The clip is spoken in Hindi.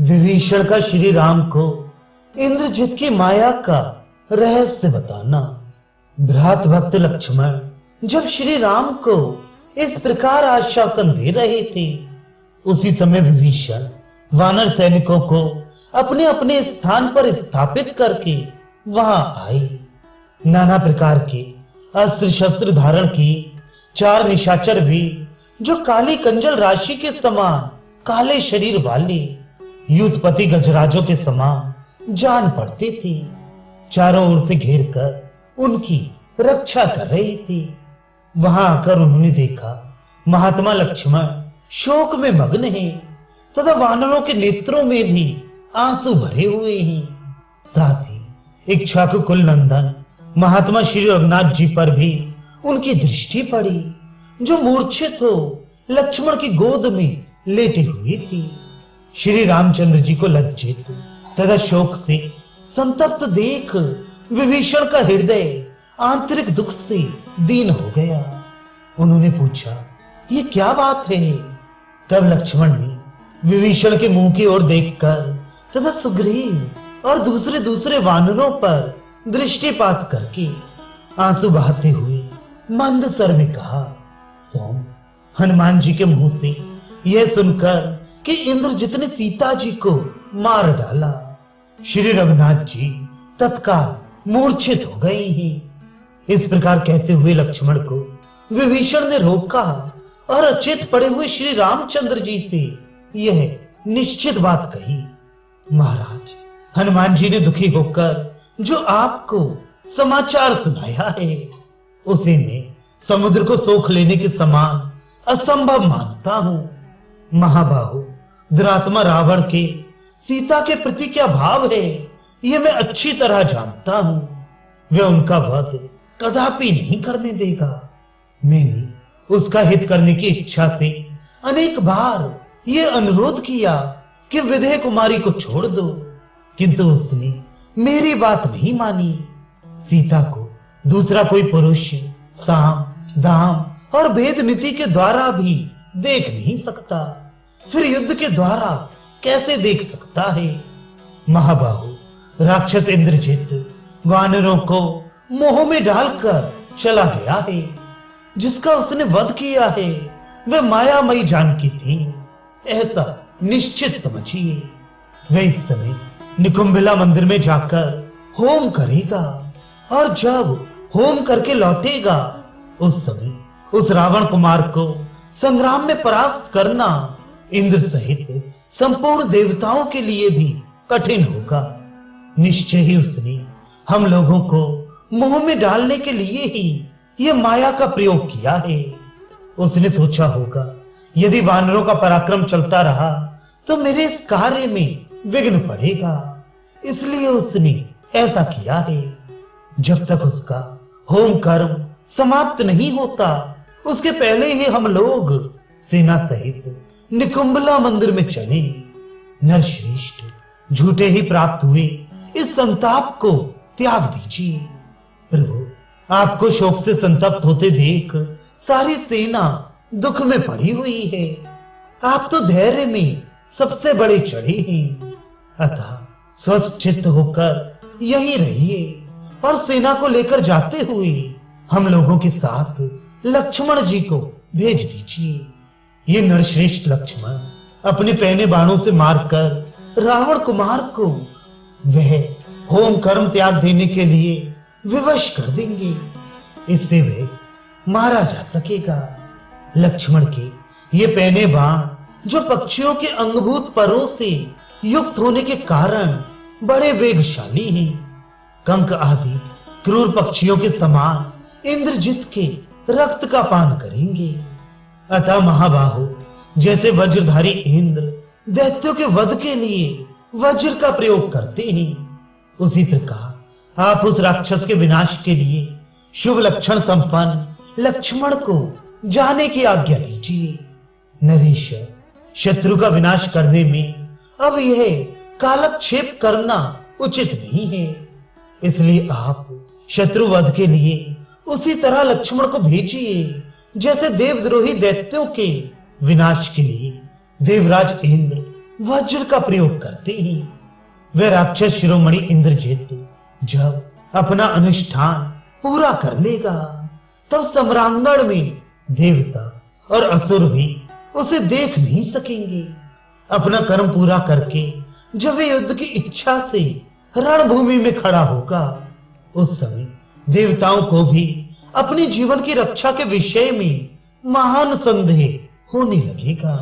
विभीषण का श्री राम को इंद्रजित की माया का रहस्य बताना। भ्रात भक्त लक्ष्मण जब श्री राम को इस प्रकार आश्वासन दे रहे थे, उसी समय विभीषण वानर सैनिकों को अपने अपने स्थान पर स्थापित करके वहां आए। नाना प्रकार के अस्त्र शस्त्र धारण किए 4 निशाचर भी, जो काली कंजल राशि के समान काले शरीर वाले युद्धपति गजराजों के समान जान पड़ते थे, चारों ओर से घेर कर उनकी रक्षा कर रहे थे। वहां आकर उन्होंने देखा महात्मा लक्ष्मण शोक में मग्न हैं तथा वानरों के नेत्रों में भी आंसू भरे हुए हैं। साथ ही इक्ष्वाकु कुल नंदन महात्मा श्री रघुनाथ जी पर भी उनकी दृष्टि पड़ी, जो मूर्छित हो लक्ष्मण की गोद में लेटी हुई थी। श्री रामचंद्र जी को लज्जित तथा शोक से संतप्त देख विभीषण का हृदय आंतरिक दुख से दीन हो गया। उन्होंने पूछा, ये क्या बात है? तब लक्ष्मण ने विभीषण के मुंह की ओर देखकर तथा सुग्रीव और दूसरे वानरों पर दृष्टिपात करके आंसू बहाते हुए मंद स्वर में कहा, सोम। हनुमान जी के मुंह से यह सुनकर कि इंद्रजित ने सीता जी को मार डाला, श्री रघुनाथ जी तत्काल मूर्छित हो गए हैं। इस प्रकार कहते हुए लक्ष्मण को विभीषण ने रोका और अचेत पड़े हुए श्री रामचंद्र जी से यह निश्चित बात कही, महाराज, हनुमान जी ने दुखी होकर जो आपको समाचार सुनाया है, उसे मैं समुद्र को सोख लेने के समान असंभव मानता हूं। महाबाहु, दुरात्मा रावण के सीता के प्रति क्या भाव है, यह मैं अच्छी तरह जानता हूं। वह उनका वध कदापि नहीं करने देगा। मैंने उसका हित करने की इच्छा से अनेक बार यह अनुरोध किया कि विदेह कुमारी को छोड़ दो, किंतु उसने मेरी बात नहीं मानी। सीता को दूसरा कोई पुरुष साम, दाम और भेद नीति के द्वारा भी देख नहीं सकता, फिर युद्ध के द्वारा कैसे देख सकता है? महाबाहु, राक्षस इंद्रजित वानरों को मोह में डालकर चला गया है। जिसका उसने वध किया है वह मायामयी जानकी थी, ऐसा निश्चित समझिए। वह इस समय निकुंभिला मंदिर में जाकर होम करेगा और जब होम करके लौटेगा, उस समय उस रावण कुमार को संग्राम में परास्त करना इंद्र सहित संपूर्ण देवताओं के लिए भी कठिन होगा। निश्चय ही उसने हम लोगों को मोह में डालने के लिए ही यह माया का प्रयोग किया है। उसने सोचा होगा, यदि वानरों का पराक्रम चलता रहा तो मेरे इस कार्य में विघ्न पड़ेगा, इसलिए उसने ऐसा किया है। जब तक उसका होम कर्म समाप्त नहीं होता, उसके पहले ही हम लोग सेना सहित निकुंभला मंदिर में चले। नरश्रेष्ठ, झूठे ही प्राप्त हुए इस संताप को त्याग दीजिए। प्रभु, आपको शोक से संतप्त होते देख सारी सेना दुख में पड़ी हुई है। आप तो धैर्य में सबसे बड़े चढ़े हैं, अतः स्वस्थचित्त होकर यहीं रहिए और सेना को लेकर जाते हुए हम लोगों के साथ लक्ष्मण जी को भेज दीजिए। ये नरश्रेष्ठ लक्ष्मण अपने पहने बाणों से मारकर रावण कुमार को वह होम कर्म त्याग देने के लिए विवश कर देंगे। इससे वह मारा जा सकेगा। लक्ष्मण के ये पहने बाण, जो पक्षियों के अंगभूत परों से युक्त होने के कारण बड़े वेगशाली हैं, कंक आदि क्रूर पक्षियों के समान इंद्रजित के रक्त का पान करेंगे। अतः महाबाहु, जैसे वज्रधारी इंद्र दैत्यों के वध के लिए वज्र का प्रयोग करते हैं, उसी प्रकार आप उस राक्षस के विनाश के लिए शुभ लक्षण संपन्न लक्ष्मण को जाने की आज्ञा दीजिए। नरेश, शत्रु का विनाश करने में अब यह कालक्षेप करना उचित नहीं है, इसलिए आप शत्रु वध के लिए उसी तरह लक्ष्मण को भेजिए जैसे देवद्रोही दैत्यों के विनाश के लिए देवराज इंद्र वज्र का प्रयोग करते ही वह राक्षस शिरोमणि इंद्रजित जब अपना अनुष्ठान पूरा कर लेगा तब सम्रांगण में देवता और असुर भी उसे देख नहीं सकेंगे। अपना कर्म पूरा करके जब वे युद्ध की इच्छा से रणभूमि में खड़ा होगा उस समय देवताओं को भी अपने जीवन की रक्षा के विषय में महान संदेह होने लगेगा।